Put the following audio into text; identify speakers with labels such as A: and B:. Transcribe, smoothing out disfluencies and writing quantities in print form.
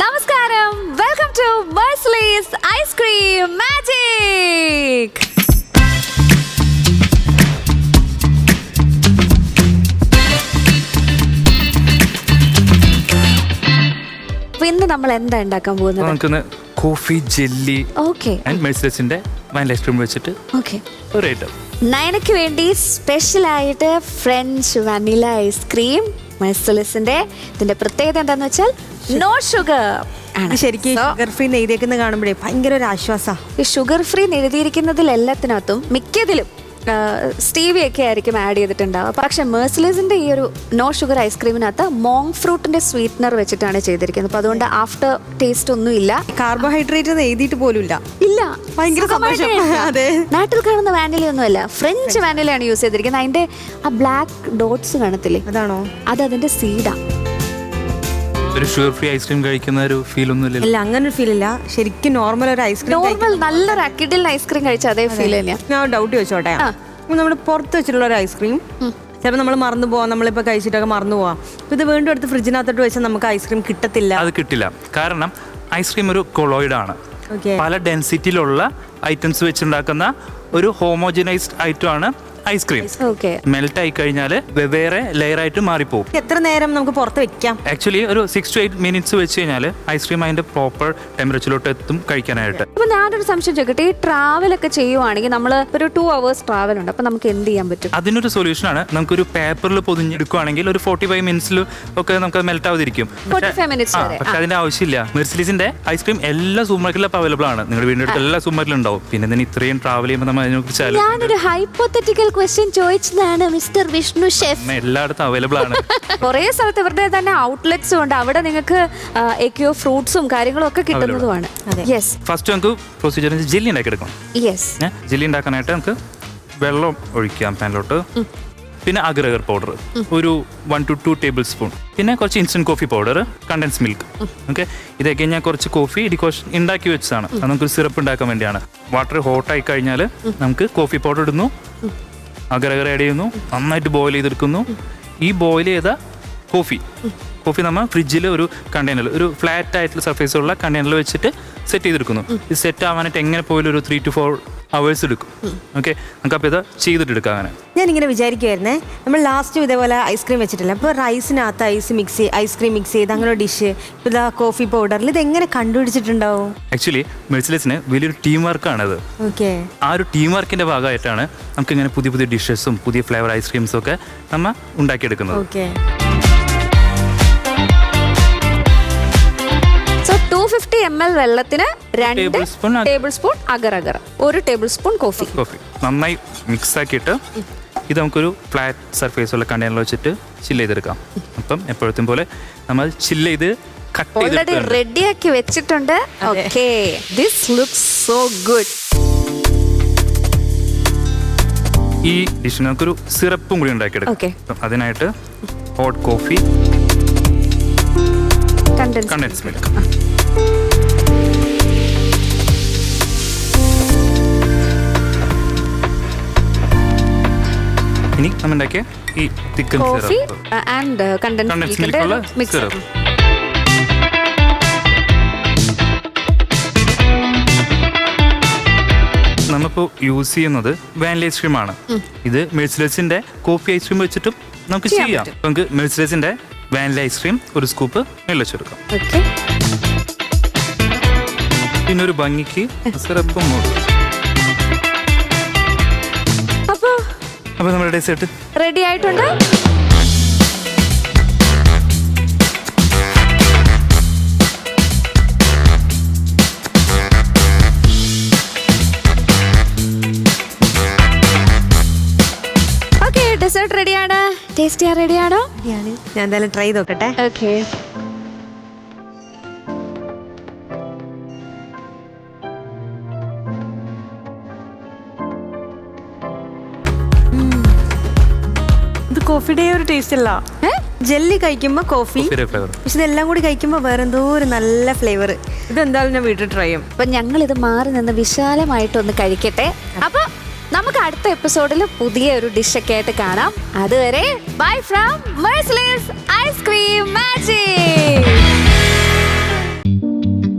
A: നമസ്കാരം, welcome to Merciless ice cream magic. ഇന്ന് നമ്മൾ എന്താ ഉണ്ടാക്കാൻ പോകുന്നത്?
B: കോഫി ജെല്ലി
A: ഓക്കെ
B: ആൻഡ് മെഴ്സിലസിന്റെ വാനില ഐസ്ക്രീം വെച്ചിട്ട്
A: ഓക്കെ
B: ഒരു ഐറ്റം.
A: നയനയ്ക്ക് വേണ്ടി സ്പെഷ്യൽ ആയിട്ട് ഫ്രഞ്ച് വാനില ഐസ്ക്രീം മെഴ്സിലസിന്റെ. ഇതിന്റെ പ്രത്യേകത എന്താന്ന് വെച്ചാൽ നോ ഷുഗർ ആണ്.
C: ശരിക്കും ഷുഗർ ഫ്രീ എഴുതിയേക്കുന്ന കാണുമ്പോഴേ ഭയങ്കര ഒരു ആശ്വാസം.
A: ഈ ഷുഗർ ഫ്രീ എഴുതിയിരിക്കുന്നതിൽ എല്ലാത്തിനകത്തും മിക്കതിലും സ്റ്റീവിയൊക്കെ ആയിരിക്കും ആഡ് ചെയ്തിട്ടുണ്ടാവുക. പക്ഷെ മെഴ്സിലസിന്റെ ഈ ഒരു നോ ഷുഗർ ഐസ്ക്രീമിനകത്ത് മോങ് ഫ്രൂട്ടിന്റെ സ്വീറ്റ്നർ വെച്ചിട്ടാണ് ചെയ്തിരിക്കുന്നത്. അപ്പൊ അതുകൊണ്ട് ആഫ്റ്റർ ടേസ്റ്റ് ഒന്നും ഇല്ല.
C: കാർബോഹൈഡ്രേറ്റ് എഴുതിയിട്ട് പോലും ഇല്ല. ഭയങ്കര സന്തോഷം. അതെ,
A: നാട്ടിൽ കാണുന്ന വാനില ഒന്നുമല്ല, ഫ്രഞ്ച് വാനിലയാണ് യൂസ് ചെയ്തിരിക്കുന്നത്. അതിന്റെ ആ ബ്ലാക്ക് ഡോട്ട്സ് കാണത്തില്ലേ,
C: അതാണോ?
A: അത് അതിന്റെ സീഡാ.
B: ഒരു ഷുഗർ ഫ്രീ ഐസ്ക്രീം കഴിക്കുന്ന ഒരു ഫീൽ ഒന്നും ഇല്ല.
C: ഇല്ല, അങ്ങനെ ഒരു ഫീൽ ഇല്ല. ശരിക്കും നോർമൽ ഒരു ഐസ്ക്രീം,
A: നോർമൽ നല്ലൊരു അക്കിഡിൽ ഐസ്ക്രീം കഴിച്ച അതേ ഫീൽ തന്നെയാ.
C: ഞാൻ ഡൗട്ട് ചോദിച്ചോട്ടെ, നമ്മൾ പുറത്ത് വെച്ചിട്ടുള്ള ഒരു ഐസ്ക്രീം ചിലപ്പോൾ നമ്മൾ മറന്നു പോവാം, നമ്മളിപ്പോൾ കഴിച്ചിട്ടൊക്കെ മറന്നു പോവാം. ഇത് വീണ്ടും എടുത്ത് ഫ്രിഡ്ജിനകത്തോട്ട് വെച്ചാൽ നമുക്ക് ഐസ്ക്രീം കിട്ടത്തില്ല.
B: അത് കിട്ടില്ല, കാരണം ഐസ്ക്രീം ഒരു കൊളോയിഡ് ആണ്. പല ഡെൻസിറ്റിയിലുള്ള ഐറ്റംസ് വെച്ചുണ്ടാക്കുന്ന ഒരു ഹോമോജനൈസ്ഡ് ഐറ്റം ആണ് ഐസ്ക്രീം. മെൽറ്റ് ആയി കഴിഞ്ഞാൽ വെവ്വേറെ ലെയർ ആയിട്ട് മാറിപ്പോകും.
C: എത്ര നേരം നമുക്ക് പുറത്ത് വെക്കാം?
B: ആക്ച്വലി ഒരു 6 to 8 minutes വെച്ച് കഴിഞ്ഞാൽ ഐസ്ക്രീം അതിന്റെ പ്രോപ്പർ ടെമ്പറേച്ചറിലോട്ട് എത്തും കഴിക്കാനായിട്ട്.
A: അപ്പൊ ഞാനൊരു സംശയം ചോദിക്കട്ടെ, ഈ ട്രാവൽ ഒക്കെ ചെയ്യുവാണെങ്കിൽ നമ്മൾ ഒരു 2 hours ട്രാവൽ ഉണ്ട്, അപ്പൊ നമുക്ക് എന്ത് ചെയ്യാൻ പറ്റും?
B: അതിനൊരു സൊല്യൂഷൻ ആണ്, നമുക്കൊരു പേപ്പറിൽ പൊതിഞ്ഞെടുക്കുകയാണെങ്കിൽ ഒരു 45 minutes ഒക്കെ നമുക്ക് മെൽറ്റ് ആവാതിരിക്കും. പക്ഷെ അതിന്റെ ആവശ്യമില്ല. മെഴ്സിലസിന്റെ ഐസ്ക്രീം എല്ലാ സൂപ്പർ മാർക്കറ്റിലും അവൈലബിൾ ആണ്. നിങ്ങളുടെ വീടിന്റെ അടുത്ത് എല്ലാ സൂപ്പർ മാർക്കറ്റിലും ഉണ്ടാവും. പിന്നെ ഇതിന് ഇത്രയും ട്രാവൽ ചെയ്യുമ്പോൾ നമ്മൾ അതിനെക്കുറിച്ച്
A: ഞാനൊരു ഹൈപ്പോത്തറ്റിക്കൽ ക്വസ്റ്റ്യൻ ചോദിച്ചതാണ് മിസ്റ്റർ വിഷ്ണു ഷെഫ്.
B: എല്ലായിടത്തും അവൈലബിൾ ആണ്.
A: കുറെ സ്ഥലത്ത് ഇവരുടെ തന്നെ ഔട്ട്ലെറ്റ്സും ഉണ്ട്. അവിടെ നിങ്ങൾക്ക് എക്യോ ഫ്രൂട്ട്സും കാര്യങ്ങളും ഒക്കെ കിട്ടുന്നതുമാണ്.
B: ഫസ്റ്റ് നമുക്ക് പ്രൊസീജിയർ ജെല്ലി ഉണ്ടാക്കിയെടുക്കണം. ജെല്ലി ഉണ്ടാക്കാനായിട്ട് നമുക്ക് വെള്ളം ഒഴിക്കാം പാനിലോട്ട്. പിന്നെ അഗർ പൗഡർ ഒരു 1 to 2 tablespoon. പിന്നെ കുറച്ച് instant coffee powder, condensed milk. Okay, ഇതൊക്കെ ഞാൻ കുറച്ച് കോഫി ഡിക്കോഷൻ ഉണ്ടാക്കി വെച്ചതാണ്. അത് നമുക്കൊരു സിറപ്പ് ഉണ്ടാക്കാൻ വേണ്ടിയാണ്. വാട്ടർ ഹോട്ടായി കഴിഞ്ഞാൽ നമുക്ക് കോഫി പൗഡർ ഇടുന്നു, അഗർ ആഡ് ചെയ്യുന്നു, നന്നായിട്ട് ബോയിൽ ചെയ്തെടുക്കുന്നു. ഈ ബോയിൽ ചെയ്ത കോഫി നമ്മൾ ഫ്രിഡ്ജിൽ ഒരു കണ്ടെയ്നറിൽ, ഒരു ഫ്ലാറ്റ് ആയിട്ടുള്ള സർഫേസ് ഉള്ള കണ്ടെയ്നറിൽ വെച്ചിട്ട് സെറ്റ് ചെയ്തെടുക്കുന്നു. ഇത് സെറ്റ് ആവാനായിട്ട് എങ്ങനെ പോയാലും ഒരു 3 to 4 hours എടുക്കും. ഓക്കെ, നമുക്കപ്പോൾ ഇത് ചെയ്തിട്ടെടുക്കാം. അങ്ങനെ
C: ഞാനിങ്ങനെ വിചാരിക്കുമായിരുന്നേ, നമ്മൾ ലാസ്റ്റ് ഇതേപോലെ ഐസ്ക്രീം വെച്ചിട്ടില്ല, അപ്പോൾ റൈസിനകത്ത് ഐസ്ക്രീം മിക്സ് ചെയ്ത് അങ്ങനെ ഡിഷ്, ഇതാ കോഫി പൗഡറിൽ ഇതെങ്ങനെ കണ്ടുപിടിച്ചിട്ടുണ്ടാവും?
B: ആക്ച്വലി മെഴ്സിലസിന് വലിയൊരു ടീം വർക്കാണത്.
C: ഓക്കെ,
B: ആ ഒരു ടീം വർക്കിന്റെ ഭാഗമായിട്ടാണ് നമുക്ക് ഇങ്ങനെ പുതിയ പുതിയ ഡിഷസും പുതിയ ഫ്ലേവർ ഐസ്ക്രീംസും ഒക്കെ നമ്മൾ ഉണ്ടാക്കിയെടുക്കുന്നത്.
C: ഓക്കെ,
A: 250 ml വെള്ളത്തിന് 2 ടേബിൾ സ്പൂൺ അഗർ, 1 ടേബിൾ സ്പൂൺ കോഫി
B: നന്നായി മിക്സ് ആക്കിയിട്ട് ഇത് നമുക്കൊരു ഫ്ലാറ്റ് സർഫേസ് ഉള്ള കണ്ടെയ്നറിൽ വെച്ചിട്ട് ചില്ല് ചെയ്തെടുക്കാം. അപ്പം എപ്പോഴത്തും പോലെ നമ്മൾ ചില്ല് ചെയ്ത്
A: ഓൾറെഡി റെഡിയാക്കി വെച്ചിട്ടുണ്ട്. Okay, this looks so good.
B: ഈ ഡിഷിന് നമുക്കൊരു സിറപ്പും കൂടി ഉണ്ടാക്കിയെടുക്കാം. അതിനായിട്ട് ഹോട്ട് കോഫി, കണ്ടൻസ് മിൽക്ക്, ഇനി നമ്മൾ ഉണ്ടാക്കിയ ഈ തിക്കൻ സിറപ്പ്
A: ആൻഡ് കണ്ടൻസ്
B: മിൽക്കുള്ള സിറപ്പ്. നമ്മളിപ്പോൾ യൂസ് ചെയ്യുന്നത് വാനില ഐസ്ക്രീം ആണ്. ഇത് മെഴ്സിലസിന്റെ കോഫി ഐസ്ക്രീം വെച്ചിട്ടും നമുക്ക് ചെയ്യാം. നമുക്ക് മെഴ്സിലസിന്റെ വാനില ഐസ്ക്രീം ഒരു സ്കൂപ്പ് വെള്ളച്ചെടുക്കാം. പിന്നെ ഒരു ഭംഗിക്ക് സിറപ്പും മൂടും. അപ്പൊ നമ്മുടെ ഡെസേർട്ട്
A: റെഡി ആയിട്ടുണ്ട്. ഓക്കെ, ഡെസേർട്ട് റെഡിയാണ്. ടേസ്റ്റ് ചെയ്യാൻ റെഡിയാണോ?
C: ഞാൻ എന്തായാലും ട്രൈ ചെയ്ത് നോക്കട്ടെ.
A: ഓക്കെ,
C: കോഫിയുടെ ഒരു ടേസ്റ്റ് അല്ല. ജെല്ലി കഴിക്കുമ്പോ കോഫി, പക്ഷെ ഇതെല്ലാം കൂടി കഴിക്കുമ്പോ വേറെ എന്തോ ഒരു നല്ല ഫ്ലേവർ. ഇതെന്തായാലും ഞാൻ വീട്ടിൽ ട്രൈ ചെയ്യും.
A: അപ്പൊ ഞങ്ങൾ ഇത് മാറി നിന്ന് വിശാലമായിട്ടൊന്ന് കഴിക്കട്ടെ. അപ്പൊ നമുക്ക് അടുത്ത എപ്പിസോഡിൽ പുതിയ ഒരു ഡിഷൊക്കെ ആയിട്ട് കാണാം. അതുവരെ ബൈ ഫ്രം മെഴ്സിലസ് ഐസ്ക്രീം മാജിക്. ചെയ്യാം.